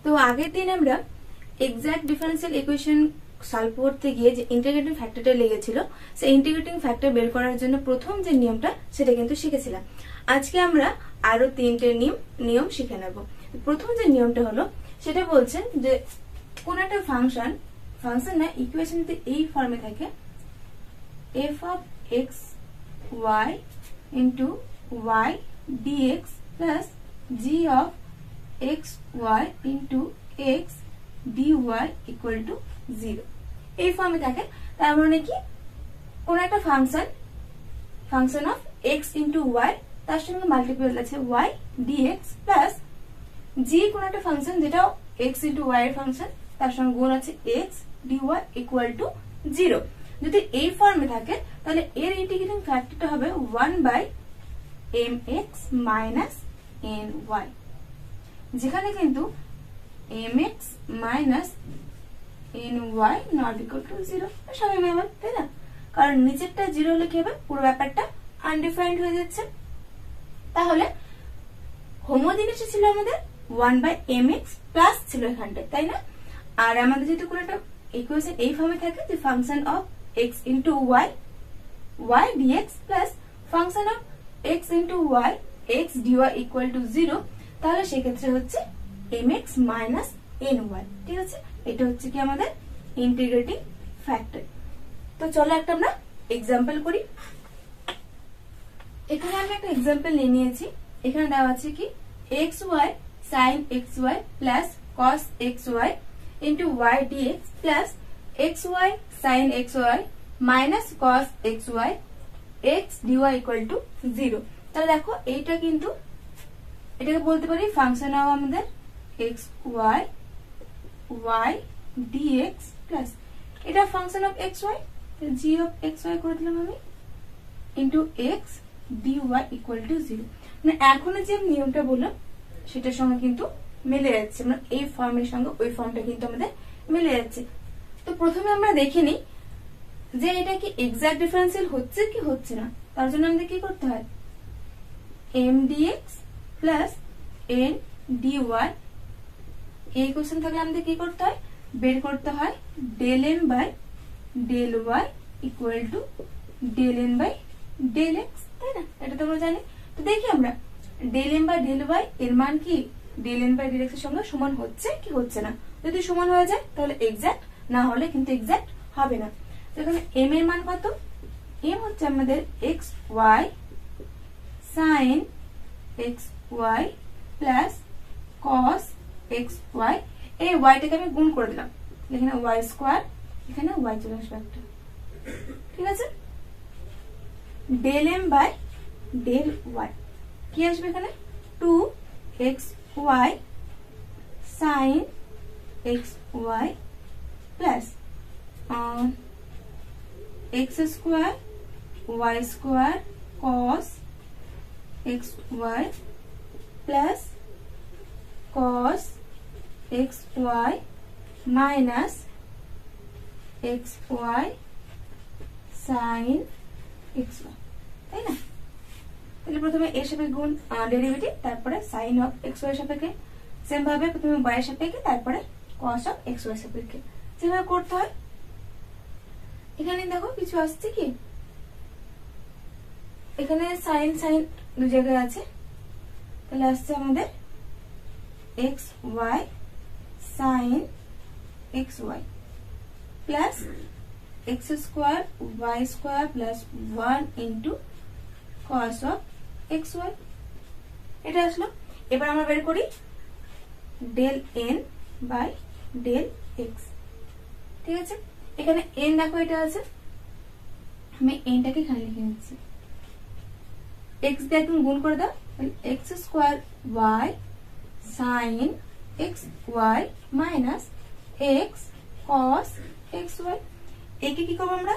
তো আগের দিন আমরা এক্সাক্ট ডিফারেন্সিয়াল ইকুয়েশন সলভ করতে গিয়ে যে ইন্টিগ্রেটিং ফ্যাক্টরটা লেগেছিল, সেই ইন্টিগ্রেটিং ফ্যাক্টর বের করার জন্য প্রথম যে নিয়মটা সেটা কিন্তু শিখেছিলাম। আজকে আমরা আরো তিনটে নিয়ম শিখে নেব। প্রথম যে নিয়মটা হলো সেটা বলছে যে কোন একটা ফাংশন না ইকুয়েশন যদি এই ফর্মে থাকে f of x y into y dx plus g of x y into x dy equal to 0 এই ফর্মে থাকে। তার মানে কি কোন একটা function of x into y তার সঙ্গে মাল্টিপ্লাই আছে y dx প্লাস g কোন একটা ফাংশন যেটা x into y এর ফাংশন তার সঙ্গে গুণ আছে x dy equal to 0। যদি এই ফর্মে থাকে তাহলে এর ইন্টিগ্রেটিং ফ্যাক্টরটা হবে 1/mx minus ny, যেখানে কিন্তু mx minus ny not equal to 0 স্বাভাবিক ব্যাপার, তাই না? কারণ নিচেরটা 0 হলে কি হবে, পুরো ব্যাপারটা আনডিফাইন্ড হয়ে যাচ্ছে। তাহলে হোমোজিনিয়াস ছিল আমাদের 1/mx প্লাস ছিল এখানটায়, তাই না? আর আমাদের যেহেতু কোনো একটা ইকুয়েশন এই ফর্মে থাকে যে function of x into y dx plus function of x into y x dy equal to 0, তাহলে সেক্ষেত্রে হচ্ছে mx minus ny। ঠিক আছে, এটা হচ্ছে কি আমাদের ইন্টিগ্রেটিং ফ্যাক্টর। তো চলো একটা আমরা এক্সাম্পল করি। এখানে আমি একটা এক্সাম্পল নিয়ে নিয়েছি। এখানে দেওয়া আছে কি xy sin xy plus cos xy into y dx plus xy sin xy minus cos xy x dy equal to 0। তাহলে দেখো এইটা কিন্তু এটাকে বলতে পারি ফাংশন অফ আমাদের xy y dx প্লাস এটা function of xy g of xy করে দিলাম আমি into x dy equal to 0। মানে এখন যে নিয়মটা বললাম সেটার সঙ্গে কিন্তু মিলে যাচ্ছে, মানে এই ফর্মের সঙ্গে ওই ফর্মটা কিন্তু আমাদের মিলে যাচ্ছে। তো প্রথমে আমরা দেখে নিই যে এটা কি এক্সাক্ট ডিফারেন্সিয়াল হচ্ছে কি হচ্ছে না। তার জন্য আমাদের কি করতে হয়, m dx plus n dy এই কোশ্চেন থাকলে আমাদের কি করতে হয়, বের করতে হয় del m by del y equal to del n by del x, তাই না? এটা তো আমরা জানি। তো দেখি আমরা del m by del y এর মান কি del n by del x এর সঙ্গে সমান হচ্ছে কি হচ্ছে না। যদি সমান হয়ে যায় তাহলে এক্সাক্ট, না হলে কিন্তু এক্সাক্ট হবে না। তো এখানে m এর মান কত, m হচ্ছে আমাদের xy sin xy plus cos xy, এই y টাকে আমি গুণ করে দিলাম, এখানে y স্কয়ার, এখানে y চলে আসবে একটা। ঠিক আছে, del m by del y কি আসবে এখানে 2xy sin xy plus x square y square cos xy plus cos xy minus xy sin xy, তাই না? তাহলে প্রথমে এর সাপেক্ষে গুণ ডেরিভেটিভ, তারপরে sin অফ xy এর সাপেক্ষে, সেম ভাবে প্রথমে y এর সাপেক্ষে, তারপরে cos অফ xy এর সাপেক্ষে, যেভাবে করতে হয়। এখানে দেখো কিছু আসছে কি, এখানে sin দুই জায়গায় আছে, তাহলে আসছে আমাদের xy sin xy plus x square y square plus 1 into cos of xy, এটা আসলো। এবার আমরা বের করি del n by del x। ঠিক আছে, এখানে n দেখো এটা আছে, আমি n টাকে এখানে লিখে নিচ্ছি, x দিয়ে একদম গুণ করে দাও, x square y sin xy minus x cos xy, একে কি করব আমরা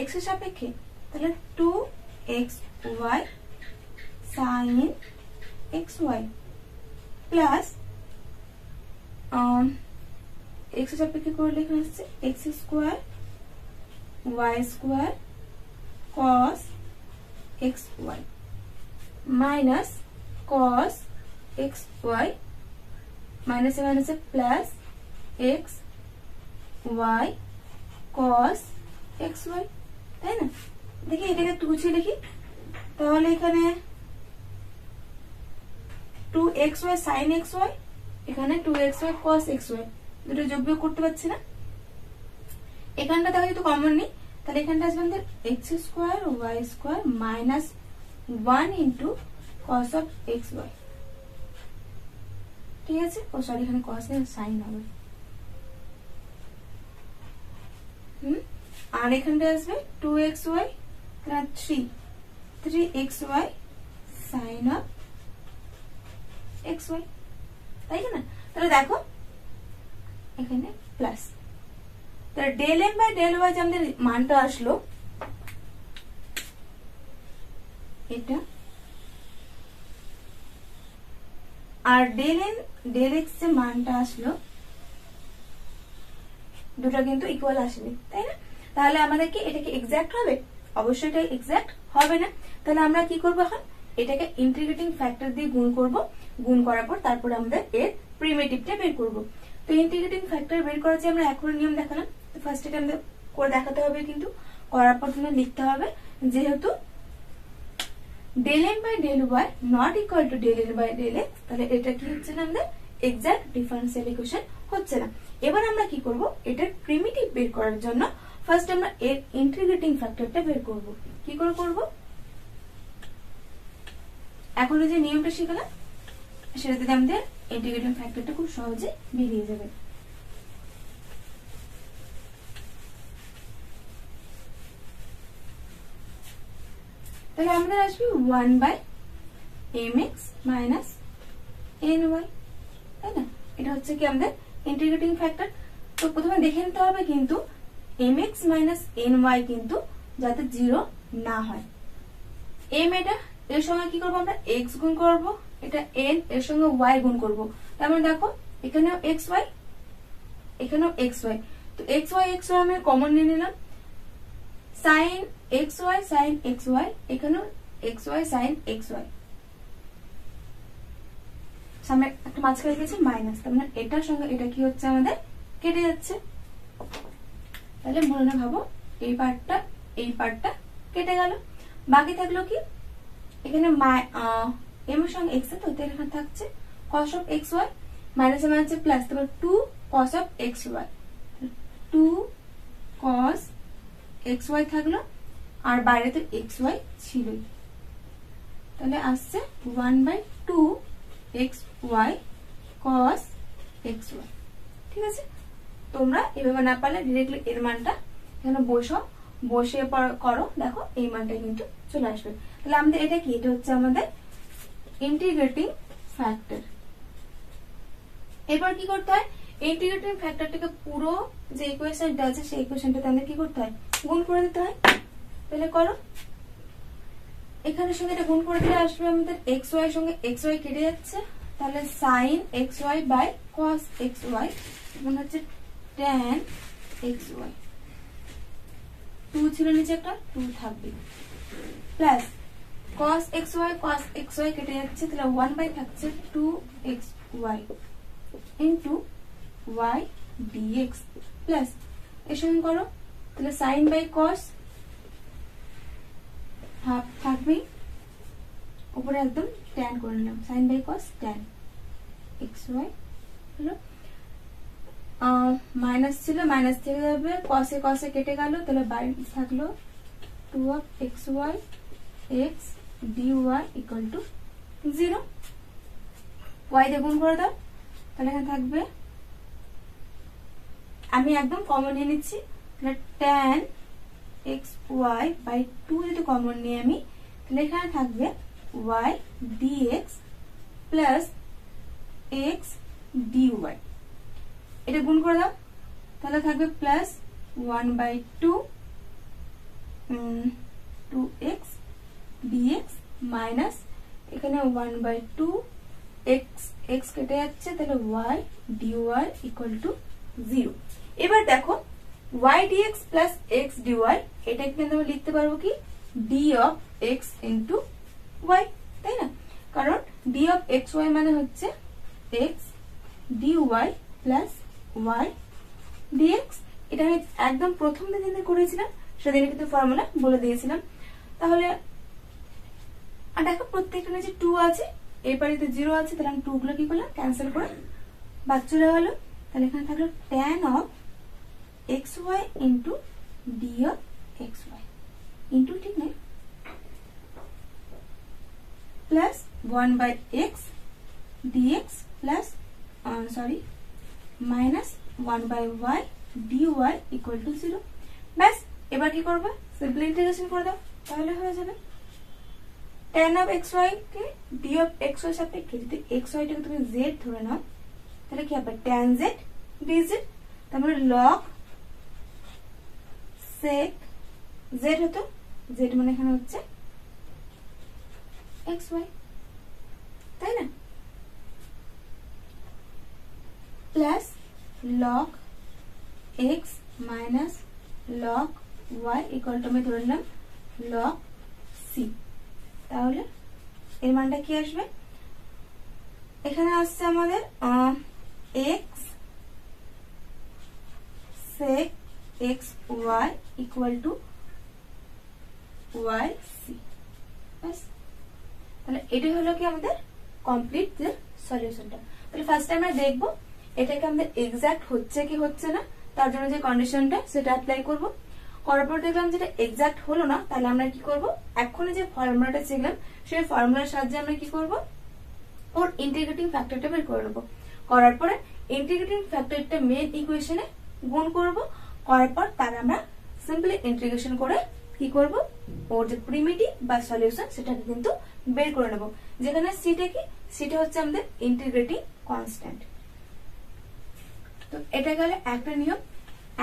x এর সাপেক্ষে, তাহলে 2xy sin xy plus x এর সাপেক্ষে করলে এখানে আসছে x square y square cos xy minus cos xy মাইনাসে মাইনাসে plus x Y cos x Y, তাই না? দেখি এটাকে একটু গুছিয়ে লিখি। তাহলে এখানে 2xy sin xy, এখানে 2xy cos xy, দুটো যোগ বিয়োগ করতে পারছি না। এখানটা দেখো যেহেতু কমন নেই, তাহলে এখানটা আসবে আমাদের x square y square minus 1 into cos of xy, ঠিক আছে? ও সরি, এখানে cos এর সাইন হবে। আর এখানটা আসবে 2xy 3xy sin of xy, তাই না? তাহলে দেখো এখানে প্লাস, তাহলে del M by del Y যে আমাদের মানটা আসলো এটা, আর ডেল এন ডেল এক্স যে মানটা আসলো, দুটো কিন্তু ইকুয়াল আসবে, তাই না? তাহলে আমাদেরকে এটাকে এক্সাক্ট হবে? অবশ্যই এটা এক্সাক্ট হবে না। তাহলে আমরা কি করবো এখন? এটাকে ইন্টিগ্রেটিং ফ্যাক্টর দিয়ে গুণ করব, গুণ করার পর তারপর আমরা এর প্রিমিটিভটা বের করব। তো ইন্টিগ্রেটিং ফ্যাক্টর বের করার যে আমরা এখন নিয়ম দেখালাম, তো ফার্স্ট এটা আমাদের করে দেখাতে হবে, কিন্তু করার পর তোমার লিখতে হবে যেহেতু del M by del Y not equal to del N by del X, তাহলে এটা কি হচ্ছে না, আমাদের এক্সাক্ট ডিফারেন্সিয়াল ইকুয়েশন হচ্ছে না। এবার আমরা কি করব? এটার প্রিমিটিভ বের করার জন্য ফার্স্ট আমরা এর ইন্টিগ্রেটিং ফ্যাক্টরটা বের করব। কি করে করব? এখন যে নিয়মটা শিখলাম সেটা থেকে আমাদের ইন্টিগ্রেটিং ফ্যাক্টরটা খুব সহজে বেরিয়ে যাবে। তাহলে আমাদের আসবে 1 বাই mx মাইনাস ny, তাই না? এটা হচ্ছে কি আমাদের ইন্টিগ্রেটিং ফ্যাক্টর। তো প্রথমে দেখে নিতে হবে কিন্তু mx মাইনাস ny কিন্তু যাতে 0 না হয়। m এটা এর সঙ্গে কি করব? আমরা x গুণ করব, এটা n এর সঙ্গে y গুণ করব। তার মানে দেখো এখানেও xy এখানেও xy, তো xy আমি কমন নিয়ে নিলাম। sin xy sin xy, এখানেও xy sin xy, সামনে একটা মাঝখানে রেখেছি মাইনাস, তার মানে এটার সঙ্গে এটা কি হচ্ছে আমাদের কেটে যাচ্ছে। তাহলে মনে না ভাবো এই পার্টটা কেটে গেল, বাকি থাকলো কি এখানে এম এর সঙ্গে এক্স, তো এখানে থাকছে cos of xy মাইনাসে মাইনাসে প্লাস, তারপর 2 cos of xy, 2 cos xy থাকলো, আর বাইরে তো xy ছিলই, তাহলে আসছে 1/2 xy cos xy, ঠিক আছে? তোমরা এভাবে না পারলে ডিরেক্টলি এর মানটা এখানে বসে করো, দেখো এই মানটা কিন্তু চলে আসবে। তাহলে আমাদের এটা কি? এটা হচ্ছে আমাদের ইন্টিগ্রেটিং ফ্যাক্টর। এরপর কি করতে হয়? ইন্টিগ্রেটিং ফ্যাক্টরটাকে পুরো যে ইকুয়েশনটা আছে সেই ইকুয়েশনটাতে আমাদের কি করতে হয়? গুণ করে দিতে হয়। তাহলে করো, এখানের সঙ্গে এটা গুণ করে দিলে আসবে আমাদের xy এর সঙ্গে xy কেটে যাচ্ছে, তাহলে sin xy by cos xy মানে হচ্ছে tan xy, 2 ছিল নিচে একটা 2 থাকবে, প্লাস cos xy কেটে যাচ্ছে, তাহলে 1 বাই থাকছে 2xy into y dx, plus এর সঙ্গে করো, তাহলে sin বাই cos হাফ থাকবে, উপরে একদম tan করে নিলাম, sin by cos tan xy হলো, মাইনাস ছিল মাইনাস থেকে যাবে, cos এ কেটে গেল, তাহলে বাইরে থাকলো 2 of xy x dy equal to 0, y দিয়ে গুণ করে দাও, তাহলে এখানে থাকবে, আমি একদম কমন নিয়ে নিচ্ছি, তাহলে tan xy বাই 2 যদি কমন নিয়ে আমি, তাহলে এখানে থাকবে y dx plus x dy, এটা গুণ করে দাও, তাহলে থাকবে প্লাস 1/2 2x dx মাইনাস এখানে 1/2 x কেটে যাচ্ছে, তাহলে y dy ইকুয়াল টু 0। এবার দেখো y dx plus x dy, এটা কিন্তু আমরা লিখতে পারবো কি d of x into y, তাই না? কারণ d of xy মানে হচ্ছে x dy plus y dx। এটা আমি একদম প্রথম দিনে করেছিলাম, সেদিনে কিন্তু ফর্মুলা বলে দিয়েছিলাম। তাহলে আর দেখো প্রত্যেকটা নিচে 2 আছে, এই পারিতে 0 আছে, তাহলে আমি 2 গুলো কি করলাম ক্যান্সেল করে বাদ চলে গেল। তাহলে এখানে থাকলো tan of xy into d of xy into ঠিক না plus 1 by x dx plus sorry minus 1 by y dy equal to 0। ব্যাস এবার কি করবে, সিম্পল ইন্টিগ্রেশন করে দাও, তাহলে হয়ে যাবে tan of xy K d of xy সাপেক্ষে যদি xy টাকে তুমি z ধরে নাও তাহলে কি হবে tan z dz। তারপরে log sec z হতো, z মানে এখানে হচ্ছে xy, তাই না, plus log x minus log y equal to আমি ধরে নিলাম log c। তাহলে এর মানটা কি আসবে, এখানে আসছে আমাদের x sec xy equal to yc। বাস তাহলে এটাই হলো কি আমাদের কমপ্লিট যে সলিউশনটা। তাহলে ফার্স্ট আমরা দেখবো এটাকে আমাদের এক্সাক্ট হচ্ছে কি হচ্ছে না, তার জন্য যে কন্ডিশনটা সেটা অ্যাপ্লাই করব। করার পর দেখলাম যেটা এক্সাক্ট হলো না, তাহলে আমরা কি করব, এখন যে ফর্মুলাটা শিখলাম সেই ফর্মুলার সাহায্যে আমরা কি করব, ওর ইন্টিগ্রেটিং ফ্যাক্টরটা বের করে নেব। করার পরে ইন্টিগ্রেটিং ফ্যাক্টরটা মেইন ইকুয়েশনে গুণ করব, করার পর তার আমরা সিম্পলি ইন্টিগ্রেশন করে কি করব, ওর যে প্রিমিটিভ বা সলিউশন সেটাকে কিন্তু বের করে নেব। যেখানে সিটা কি, সিটা হচ্ছে আমাদের ইন্টিগ্রেটিং কনস্ট্যান্ট। তো এটা গেল একটা নিয়ম।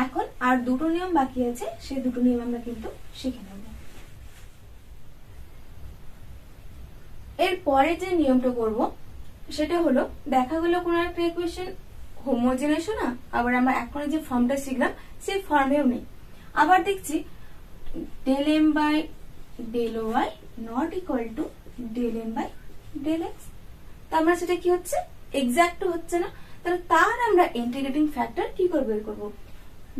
এখন আর দুটো নিয়ম বাকি আছে, সেই দুটো নিয়ম আমরা কিন্তু শিখে নেব। এর পরে যে নিয়মটা করব সেটা হলো, দেখা গেল কোন একটা ইকুয়েশন হোমোজেনাস না, আবার আমরা এখন যে ফর্মটা শিখলাম সেই ফর্মেও নেই, আবার দেখছি del m by del y not equal to del m by del x। তো আমরা সেটা কি হচ্ছে, এক্সাক্ট হচ্ছে না, তাহলে তার আমরা ইন্টিগ্রেটিং ফ্যাক্টর কি করে বের করব।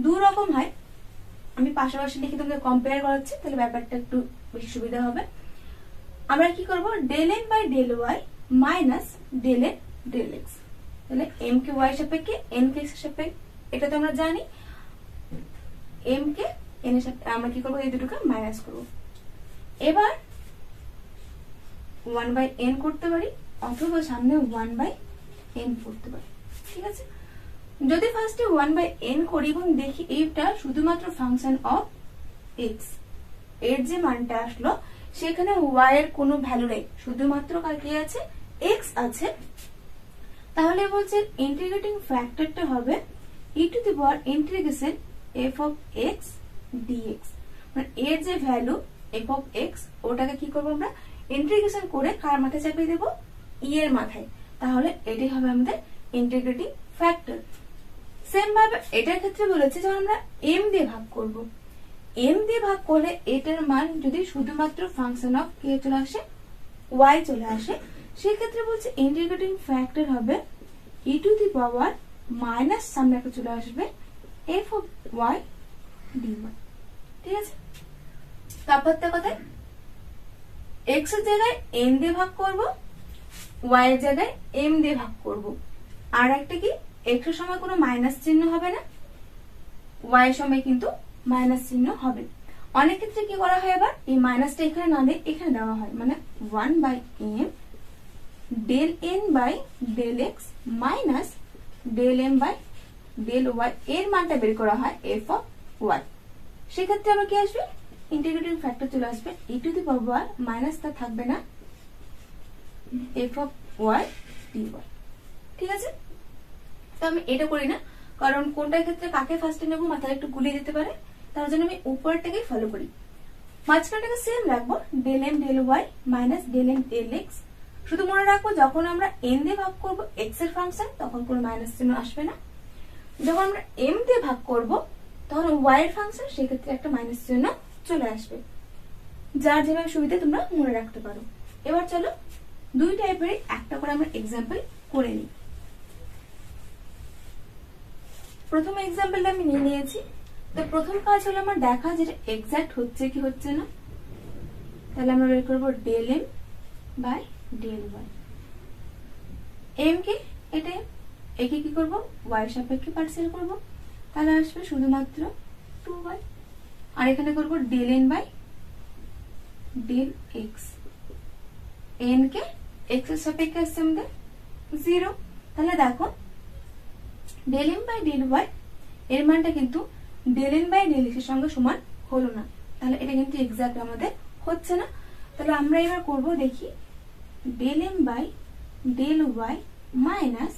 দু রকম হয়, আমি পাশাপাশি লিখে তোমাদের কম্পেয়ার করাচ্ছি, তাহলে ব্যাপারটা একটু বেশি সুবিধা হবে। আমরা কি করব, del m by del y minus del n del x। তাহলে m কে y সাপেক্ষে n কে x সাপেক্ষে, এটা তো আমরা জানি, m কে n এর সাথে আমরা কি করব, এই দুটোকে মাইনাস করব। এবার 1 by n করতে পারি অথবা সামনে 1 by n করতে পারি, ঠিক আছে। যদি ফার্স্টে 1 by n করি এবং দেখি এইটা শুধুমাত্র ফাংশন অফ x, এর যে মানটা আসলো সেখানে y এর কোনো ভ্যালু নেই, শুধুমাত্র কি আছে, x আছে, তাহলে বলছে ইন্টিগ্রেটিং ফ্যাক্টরটা হবে e to the power integration f of x dx। মানে এর যে ভ্যালু f of x ওটাকে কি করব আমরা ইন্টিগ্রেশন করে কার মাথায় চাপিয়ে দেব, e এর মাথায়, তাহলে এটাই হবে আমাদের ইন্টিগ্রেটিং ফ্যাক্টর। সেম ভাবে এটার ক্ষেত্রে বলেছে যখন আমরা m দিয়ে ভাগ করব, m দিয়ে ভাগ করলে এটার মান যদি শুধুমাত্র ফাংশন অফ কে চলে আসে, y চলে আসে, সেই ক্ষেত্রে বলছে ইন্টিগ্রেটিং ফ্যাক্টর হবে e to the power minus সামনে একটা চলে আসবে f of y dy। ঠিক আছে, তারপরটা কথায় x এর জায়গায় n দিয়ে ভাগ করব, y এর জায়গায় m দিয়ে ভাগ করব। আর একটা কি, x এর সময় কোনো মাইনাস চিহ্ন হবে না, y এর সময় কিন্তু মাইনাস চিহ্ন হবে। অনেক ক্ষেত্রে কি করা হয়, আবার এই মাইনাসটা এখানে না দিয়ে এখানে দেওয়া হয়, মানে 1 by m del n by del x minus del m by del y এর মানটা বের করা হয় f of y। সেক্ষেত্রে আমরা কি আসবে, ইন্টিগ্রেটিং ফ্যাক্টর চলে আসবে e to the power minus, তা থাকবে না f of y dy। ঠিক আছে, তো আমি এটা করি না, কারণ কোনটার ক্ষেত্রে কাকে ফার্স্টে নেব মাথায় একটু গুলিয়ে যেতে পারে, তার জন্য আমি উপরটাকেই ফলো করি। মাঝখানটাকে সেম রাখবো, del m del y minus del m del x। শুধু মনে রাখবো যখন আমরা n দিয়ে ভাগ করব x এর ফাংশন তখন কোনো মাইনাস চিহ্ন আসবে না, যখন আমরা m দিয়ে ভাগ করব তখন y এর ফাংশন সেক্ষেত্রে একটা মাইনাস চিহ্ন চলে আসবে। যার যেভাবে সুবিধা তোমরা মনে রাখতে পারো। এবার চলো দুই টাইপের একটা করে আমরা এক্সাম্পল করে নিই। প্রথম এক্সাম্পলটা আমি নিয়ে নিয়েছি। তো প্রথম কাজ হলো আমার দেখা যেটা এক্সাক্ট হচ্ছে কি হচ্ছে না। তাহলে আমরা বের করবো del M by del Y. M কে এটা একে কি করবো ওয়াই সাপেক্ষে পার্সেল করবো, তাহলে আসবে শুধুমাত্র 2y। আর এখানে করবো del N by del X. N কে এক্স এর সাপেক্ষে আসছে আমাদের 0। তাহলে দেখো del M by del Y এর মানটা কিন্তু del N by del X এর সঙ্গে সমান হলো না, তাহলে এটা কিন্তু এক্সাক্ট আমাদের হচ্ছে না। তাহলে আমরা এবার করব দেখি del M by del Y minus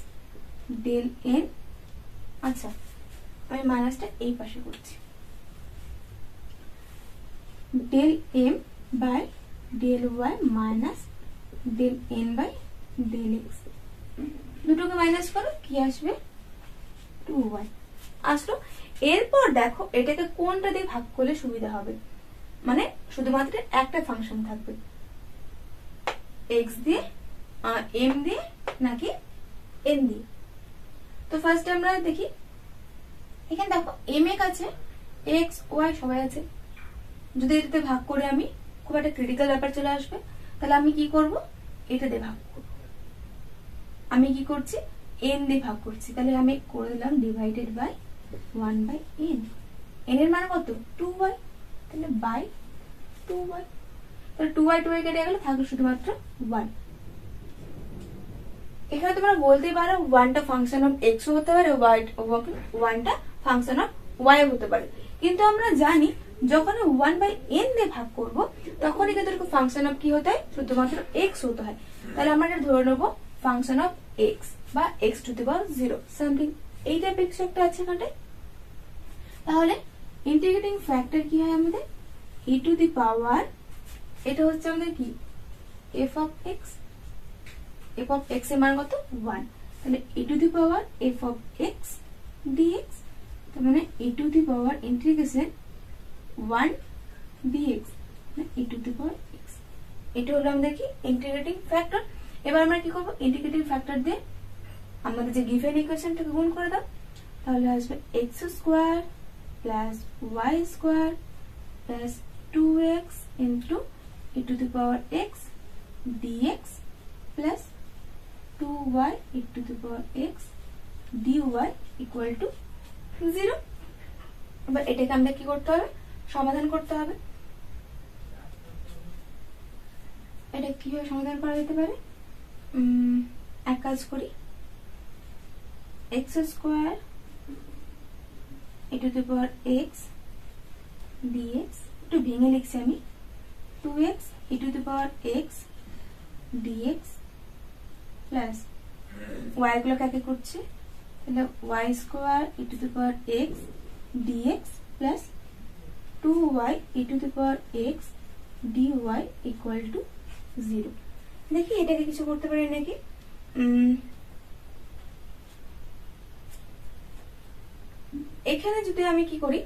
del N. আচ্ছা আমি মাইনাসটা এই পাশে করছি। Del M by del Y minus del N by del X. দুটোকে মাইনাস করো, কি আসবে 2y আসলো। এরপর দেখো এটাকে কোনটা দিয়ে ভাগ করলে সুবিধা হবে, মানে শুধুমাত্র একটা ফাংশন থাকবে, x দিয়ে m দিয়ে নাকি n দিয়ে। তো ফার্স্ট আমরা দেখি এখানে দেখো m এর কাছে x y সবাই আছে, যদি এটাতে ভাগ করে আমি খুব একটা ক্রিটিক্যাল ব্যাপার চলে আসবে, তাহলে আমি কি করব এটা দিয়ে ভাগ করব। আমি কি করছি n দিয়ে ভাগ করছি, তাহলে আমি করে দিলাম divided by 1 by n। n এর মান কত 2y, তাহলে বাই 2y। তাহলে 2y কেটে গেল, থাকলো শুধুমাত্র 1। এখানে তোমরা বলতে পারো 1টা ফাংশন অফ x হতে পারে, 1টা ফাংশন অফ y হতে পারে, কিন্তু আমরা জানি যখন 1 বাই n দিয়ে ভাগ করব তখনই কিন্তু ফাংশন অফ কি হতে হয় শুধুমাত্র x হতে হয়। তাহলে আমরা এটা ধরে নেব ফাংশন অফ x বা x to the power 0 something এই টাইপের কিছু একটা আছে এখানটায়। তাহলে ইন্টিগ্রেটিং ফ্যাক্টর কি হয় আমাদের e টু দি পাওয়ার, এটা হচ্ছে আমাদের কি f of x। f of x এর মান কত 1, তাহলে e to the power f of x dx, তার মানে e to the power integration 1 dx মানে e to the power x। এটা হলো আমাদের কি ইন্টিগ্রেটিং ফ্যাক্টর। এবার আমরা কি করব ইন্টিগ্রেটিং ফ্যাক্টর দিয়ে আমাদের যে গিভেন ইকুয়েশনটাকে গুণ করে দাও, তাহলে আসবে x square plus y square plus 2x into e to the power x dx plus 2y e to the power x dy equal to 0। এবার এটাকে আমরা কি করতে হবে সমাধান করতে হবে। এটা কিভাবে সমাধান করা যেতে পারে, এক কাজ করি x square e to the power x dx, একটু ভেঙে লিখছি আমি 2x e to the power x dx plus y গুলো কাকে করছে, তাহলে y square e to the power x dx plus 2y e to the power x dy equal to 0। দেখি এটাকে কিছু করতে পারি নাকি। এখানে যদি আমি কি করি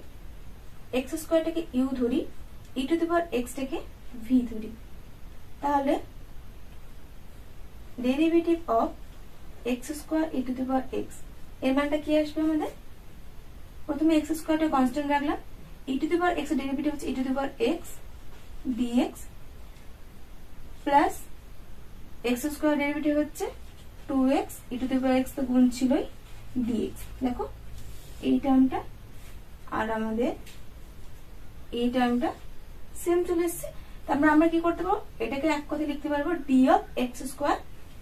x স্কয়ারটাকে u ধরি, e to the power x টাকে v ধরি, তাহলে derivative of x square e to the power x এর মানটা কি আসবে আমাদের, প্রথমে x স্কয়ারটা কনস্ট্যান্ট রাখলাম, e to the power x এর ডেরিভেটিভ হচ্ছে e to the power x dx plus x square derivative হচ্ছে 2x e to the power x তো গুণ ছিলই dx। দেখো এই টার্মটা আর আমাদের এই টার্মটা সেম চলে এসেছে, তারপরে আমরা কি করতে পারবো এটাকে এক কথায় লিখতে পারবো d of x square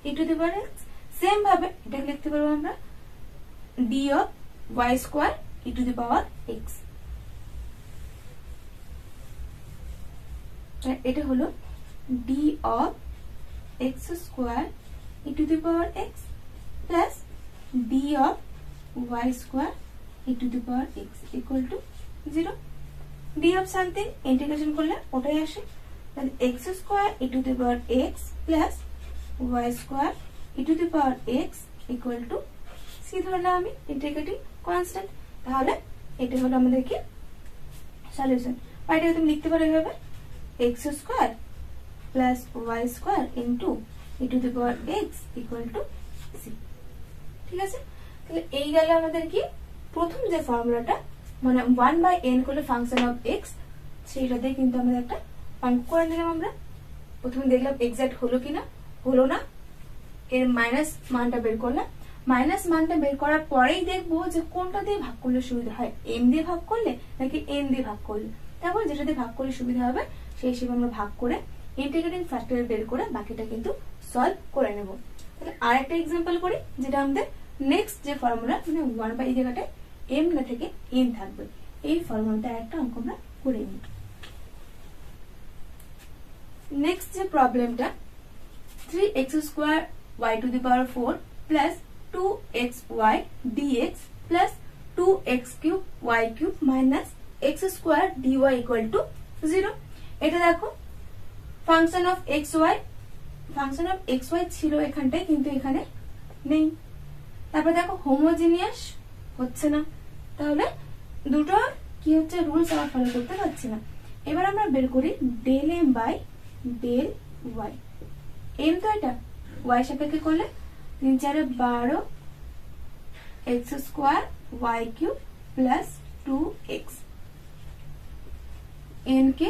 e to the power x। Same ভাবে এটাকে লিখতে পারবো আমরা d of y square e to the power x। এটা হলো d of x square e to the power x plus d of y square e to the power x equal to 0। d of something integration করলে ওটাই আসে, তাহলে x square e to the power x plus y square e to the power x equal to c ধরলাম আমি integrating constant. তাহলে এটা হলো আমাদের কি সলিউশন। বা এটাকে তুমি লিখতে পারো এভাবে x square plus y square into e to the power x equal to c। ঠিক আছে, তাহলে এই গেল আমাদের কি প্রথম যে ফর্মুলাটা মানে 1/n করলে ফাংশন অফ এক্স, সেইটা দিয়ে কিন্তু আমরা একটা অঙ্ক করে নিলাম। আমরা প্রথমে দেখলাম এক্সাক্ট হলো কিনা, হলো না, এর মাইনাস মানটা বের করলাম। মাইনাস মানটা বের করার পরেই দেখবো যে কোনটা দিয়ে ভাগ করলে সুবিধা হয়, এম দিয়ে ভাগ করলে নাকি এন দিয়ে ভাগ করলে। তারপর যেটা দিয়ে ভাগ করলে সুবিধা হবে সেই হিসেবে আমরা ভাগ করে ইন্টিগ্রেটিং ফ্যাক্টর বের করে বাকিটা কিন্তু সলভ করে নেব। তাহলে আর একটা এক্সাম্পল করি, যেটা আমাদের নেক্সট যে ফর্মুলা মানে 1/, এই জায়গাটায় এম না থেকে এন থাকবে, এই ফর্মুলাটা একটা অঙ্ক আমরা করে নিই। নেক্সট যে প্রবলেমটা 3x² y⁴ plus 2xy dx plus 2x³ y³ minus x² dy = 0। এটা দেখো ফাংশন অফ xy ছিল এখানটায়, কিন্তু এখানে নেই। তারপর দেখো হোমোজিনিয়াস হচ্ছে না, তাহলে দুটো কি হচ্ছে রুলস আমরা ফলো করতে পারছি না। এবার আমরা বের করি del m by del y। M তো এটা y সাপেক্ষে করলে 3 4 12 x² y³ plus 2x, n কে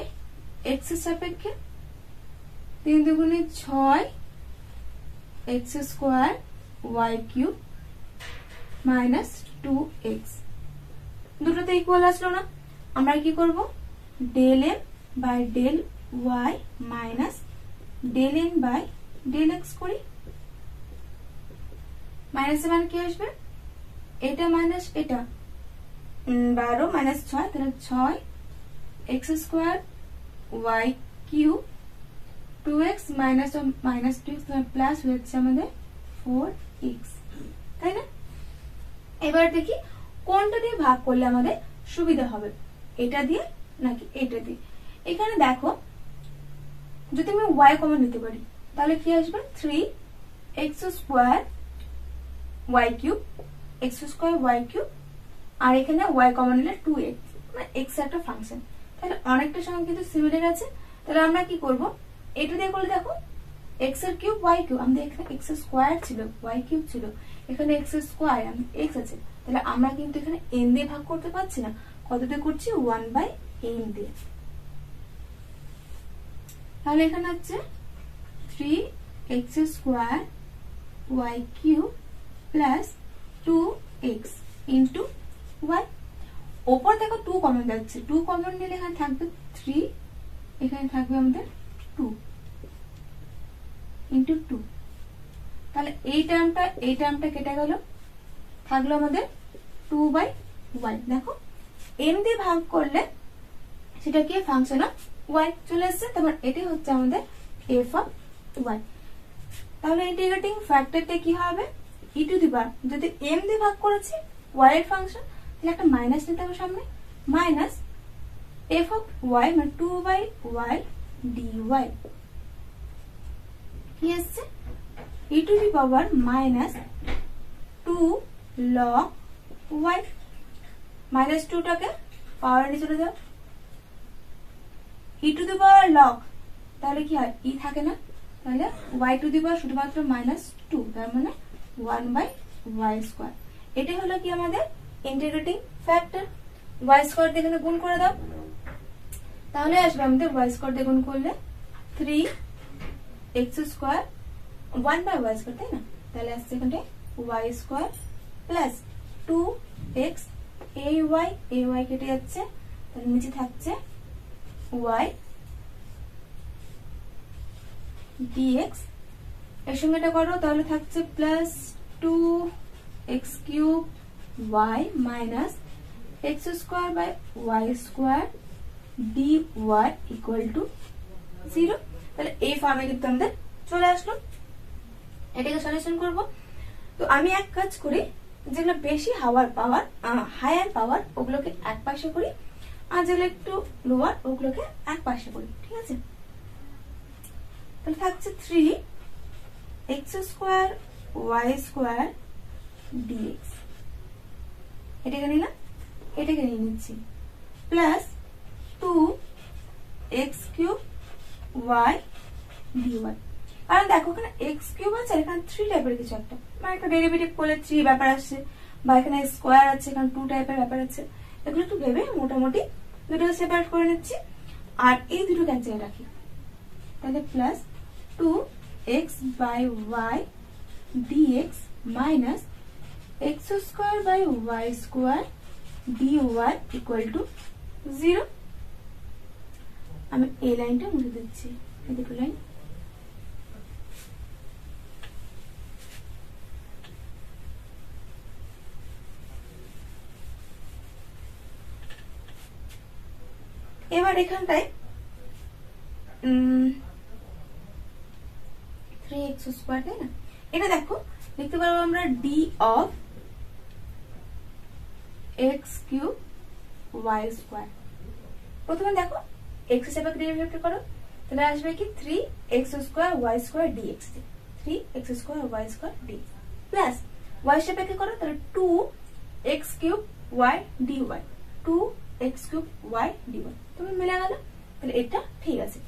x এর সাপেক্ষে 3 দুগুণে 6 x² y³ মাইনাস 2x, দুটোতে ইকুয়াল আসলো না। আমরা কি করব del m by del y minus del n by del x করি। মাইনাসের মান কি আসবে, এটা মাইনাস এটা 12 মাইনাস 6, তাহলে 6 x² y³ 2x minus minus 2x plus হচ্ছে আমাদের 4x, তাই না? এবার দেখি কোনটা দিয়ে ভাগ করলে আমাদের সুবিধা হবে, এটা দিয়ে নাকি এটা দিয়ে। এখানে দেখো যদি আমি y কমন নিতে পারি তাহলে কি আসবে 3x² y³ x² আর এখানে y কমন নিলে 2x, মানে x একটা ফাংশন, তাহলে অনেকটা সঙ্গে কিন্তু সিমিলার আছে। তাহলে আমরা কি করব, এটা দিয়ে করলে দেখো x এর কিউব y³ আমাদের এখানে x² ছিল y³ ছিল, এখানে x² x আছে, তাহলে আমরা কিন্তু এখানে n দিয়ে ভাগ করতে পারছি না, কত দিয়ে করছি 1/n দিয়ে। তাহলে এখানে হচ্ছে 3x² y³ plus 2x into y। ওপর দেখো 2 কমন যাচ্ছে, 2 কমন নিলে এখানে থাকবে 3, এখানে থাকবে আমাদের 2 ইন্টু 2। তাহলে এই টার্মটা কেটে গেল, থাকলো আমাদের 2/y। দেখো m দিয়ে ভাগ করলে সেটা কি ফাংশন অফ y চলে আসছে, তারপর এটাই হচ্ছে আমাদের f অফ y। তাহলে ইন্টিগ্রেটিং ফ্যাক্টরটা কি হবে e টু দি পাওয়ার, যদি m দিয়ে ভাগ করেছি y এর ফাংশন তাহলে একটা মাইনাস নিতে হবে সামনে, মাইনাস f অফ y মানে 2/y dy কি আসছে e to the power minus 2 log y, minus 2 টাকে পাওয়ার নিয়ে চলে যাও, e to the power log, তাহলে কি হয় e থাকে না, তাহলে y টু দি পাওয়ার শুধুমাত্র -2, তার মানে 1/y²। এটাই হলো কি আমাদের ইন্টিগ্রেটিং ফ্যাক্টর। y² দিয়ে এখানে গুণ করে দাও, তাহলে আসবে আমাদের y² দিয়ে গুণ করলে 3x² 1/y², তাই না? তাহলে আসছে এখানে y² প্লাস 2x, ay কেটে যাচ্ছে, তাহলে নিচে থাকছে y dx, এর সঙ্গে এটা করো তাহলে থাকছে plus 2x³ y minus x² by y² dy = 0। তাহলে এই ফর্মে কিন্তু আমাদের চলে আসলো। এটাকে সলিউশন করব। তো আমি এক কাজ করি, যেগুলো বেশি হায়ার পাওয়ার ওগুলোকে এক পাশে করি, আর যেগুলো একটু লোয়ার ওগুলোকে এক পাশে করি, ঠিক আছে? তাহলে থাকছে 3x² y² dx, এটাকে নিলাম, এটাকে নিয়ে নিচ্ছি, প্লাস 2x³ y dy। কারণ দেখো এখানে x³ আছে, এখানে 3 টাইপের কিছু একটা, মানে একটা ডেরিভেটিভ করলে 3 ব্যাপার আসছে, বা এখানে স্কোয়ার আছে, এখানে 2 টাইপের ব্যাপার আছে, এগুলো একটু ভেবে মোটামুটি দুটো সেপারেট করে নিচ্ছি। আর এই দুটোকে এক জায়গায় রাখি, তাহলে plus 2x/y dx minus x² dy equal to 0। আমি এই লাইনটা মুছে দিচ্ছি, এই দুটো লাইন। এবার এখানটায় 3x², তাই না? এটা দেখো লিখতে পারবো আমরা d of x³ y²। প্রথমে দেখো x এর সাপেক্ষে ডেরিভেটিভ করো, তাহলে আসবে কি 3x² y² dx, 3x² y² dx plus y সাপেক্ষে করো, তাহলে 2x³ y dy, 2x³ y dy। তুমি মিলে গেল, তাহলে এটা ঠিক আছে।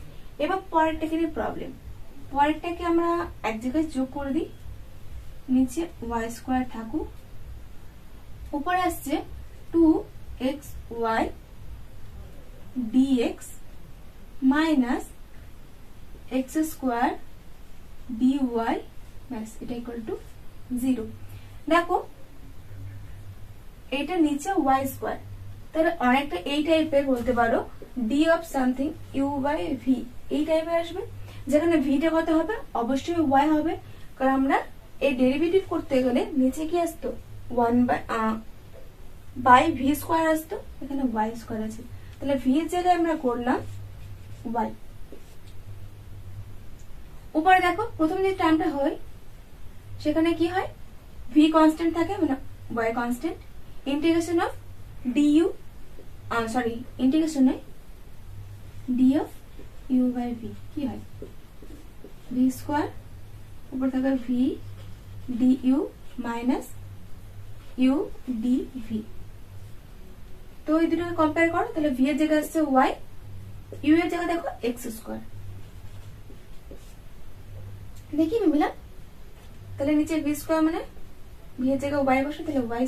এবার পরেরটাকে নিয়ে প্রবলেম, পরেরটাকে আমরা এক জায়গায় যোগ করে দিই, নিচে y² থাকুক, উপরে আসছে 2xy dx minus x² dy, ব্যাস এটা ইকুয়াল টু 0। দেখো এটা নিচে y², তাহলে অনেকটা এই টাইপের বলতে পারো d of something u/v, এই টাইপের আসবে, যেখানে ভিটা কত হবে, অবশ্যই y হবে, কারণ আমরা এই ডেরিভেটিভ করতে গেলে নিচে কি আসতো 1/v² আসতো, এখানে y² আছে, তাহলে v এর জায়গায় আমরা করলাম y। উপরে দেখো প্রথম যে টার্মটা হয় সেখানে কি হয়, v কনস্ট্যান্ট থাকে, মানে y constant, integration of du, sorry integration নয়, d of u/v কি হয় v², উপর থাকে v du minus u dv। তো এই দুটোকে কম্পেয়ার করো, তাহলে v এর জায়গায় আসছে y, u এর জায়গায় দেখো x², দেখি মিলাম, তাহলে নিচে v² মানে v এর জায়গায় y বসে, তাহলে y²,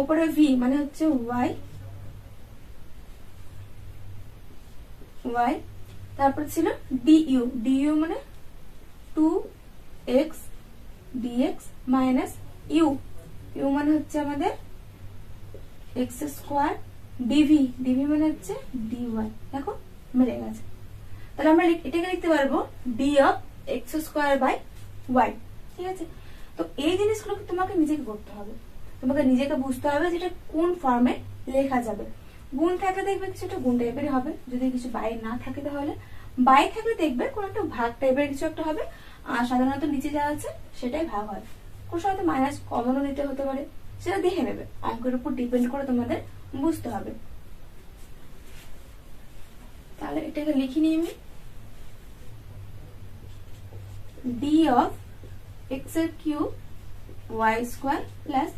উপরে v মানে হচ্ছে y, তারপর ছিল du মানে 2x dx মাইনাস u মানে হচ্ছে আমাদের x² dv মানে হচ্ছে dy। দেখো মিলে গেছে, তাহলে আমরা এটাকে লিখতে পারবো d of x²/y, ঠিক আছে? তো এই জিনিসগুলোকে তোমাকে নিজেকে করতে হবে, তোমাকে নিজেকে বুঝতে হবে যেটা কোন ফর্মে লেখা যাবে। গুণ থাকলে দেখবে কিছুটা গুণ টাইপের হবে, যদি কিছু বাই না থাকে তাহলে বাই থাকলে দেখবে কোন একটা ভাগ টাইপের কিছু একটা হবে, আর সাধারণত নিচে যা আছে সেটাই ভাগ হয়, কোন সময় মাইনাস কমনও নিতে হতে পারে, সেটা দেখে নেবে, অঙ্কের উপর ডিপেন্ড করে তোমাদের বুঝতে হবে। তাহলে এটাকে লিখে নিই আমি, d of x³ y² plus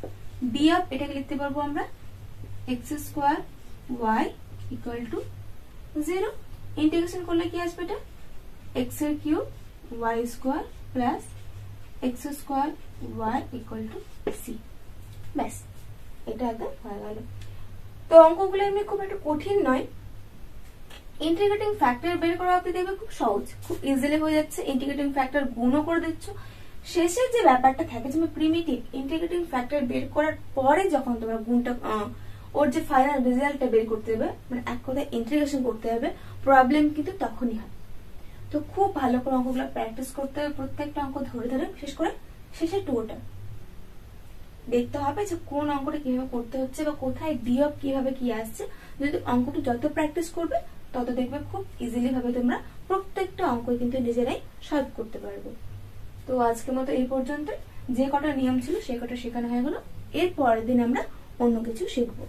d of, এটাকে লিখতে পারবো আমরা x² y equal to 0। Integration করলে কি আসবে, এটা x³ y² plus x² y equal to c, ব্যাস এটা একদম হয়ে গেল। তো অঙ্কগুলো এমনি খুব একটা কঠিন নয়, ইন্টিগ্রেটিং ফ্যাক্টর বের করা আপনি দেখবে খুব সহজ, খুব ইজিলি হয়ে যাচ্ছে। ইন্টিগ্রেটিং ফ্যাক্টর গুণও করে দিচ্ছ, শেষের যে ব্যাপারটা থাকে যেমন প্রিমিটিভ, ইন্টিগ্রেটিং ফ্যাক্টর বের করার পরে যখন তোমরা গুণটা ওর যে ফাইনাল রেজাল্টটা বের করতে হবে, মানে এক কথায় ইন্টিগ্রেশন করতে হবে, প্রবলেম কিন্তু তখনই হয়। তো খুব ভালো করে অঙ্কগুলো প্র্যাকটিস করতে হবে, প্রত্যেকটা অঙ্ক ধরে ধরে, বিশেষ করে শেষের টুকরোটা দেখতে হবে যে কোন অঙ্কটা কিভাবে করতে হচ্ছে বা কোথায় ডি অফ কিভাবে কি আসছে। যদি অঙ্কটা যত প্র্যাকটিস করবে তত দেখবে খুব ইজিলি ভাবে তোমরা প্রত্যেকটা অঙ্ক কিন্তু নিজেরাই সলভ করতে পারবে। তো আজকের মতো এই পর্যন্ত, যে কটা নিয়ম ছিল সেই কটা শেখানো হয়ে গেল, এর পরের দিন আমরা অন্য কিছু শিখবো।